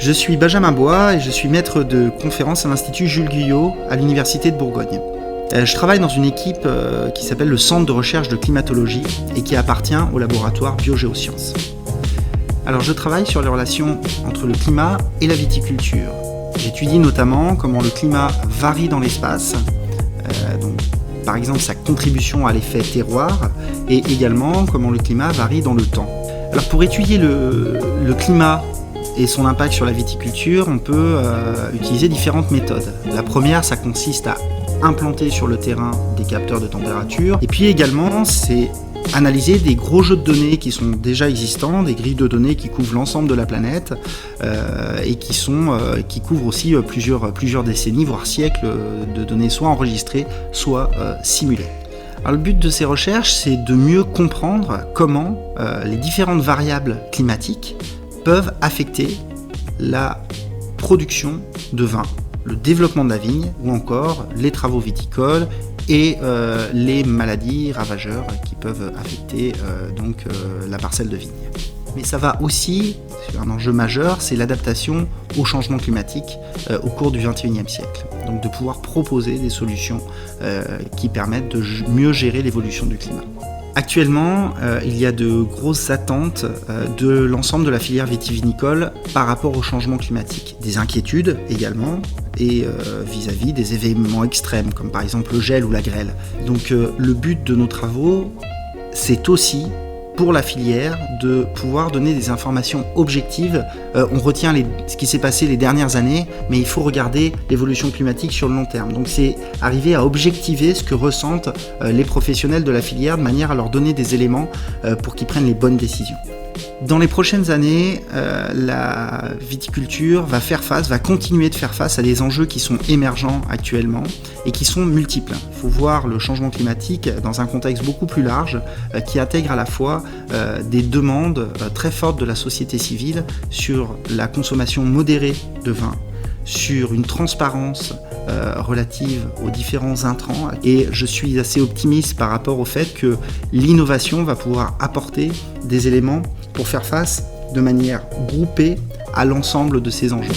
Je suis Benjamin Bois et je suis maître de conférence à l'Institut Jules Guyot à l'Université de Bourgogne. Je travaille dans une équipe qui s'appelle le Centre de recherche de climatologie et qui appartient au laboratoire Biogéosciences. Alors je travaille sur les relations entre le climat et la viticulture. J'étudie notamment comment le climat varie dans l'espace, par exemple sa contribution à l'effet terroir, et également comment le climat varie dans le temps. Alors pour étudier le climat et son impact sur la viticulture, on peut utiliser différentes méthodes. La première, ça consiste à implanter sur le terrain des capteurs de température. Et puis également, c'est analyser des gros jeux de données qui sont déjà existants, des grilles de données qui couvrent l'ensemble de la planète et qui couvrent aussi plusieurs décennies, voire siècles de données soit enregistrées, soit simulées. Alors, le but de ces recherches, c'est de mieux comprendre comment les différentes variables climatiques peuvent affecter la production de vin, le développement de la vigne ou encore les travaux viticoles et les maladies ravageurs qui peuvent affecter la parcelle de vigne. Mais ça va aussi, un enjeu majeur, c'est l'adaptation au changement climatique au cours du XXIe siècle. Donc de pouvoir proposer des solutions qui permettent de mieux gérer l'évolution du climat. Actuellement, il y a de grosses attentes de l'ensemble de la filière vitivinicole par rapport au changement climatique. Des inquiétudes également, et vis-à-vis des événements extrêmes, comme par exemple le gel ou la grêle. Donc le but de nos travaux, c'est aussi pour la filière de pouvoir donner des informations objectives. On retient ce qui s'est passé les dernières années, mais il faut regarder l'évolution climatique sur le long terme. Donc c'est arriver à objectiver ce que ressentent les professionnels de la filière de manière à leur donner des éléments pour qu'ils prennent les bonnes décisions. Dans les prochaines années, la viticulture va continuer de faire face à des enjeux qui sont émergents actuellement et qui sont multiples. Il faut voir le changement climatique dans un contexte beaucoup plus large qui intègre à la fois des demandes très fortes de la société civile sur la consommation modérée de vin, sur une transparence relative aux différents intrants, et je suis assez optimiste par rapport au fait que l'innovation va pouvoir apporter des éléments pour faire face de manière groupée à l'ensemble de ces enjeux.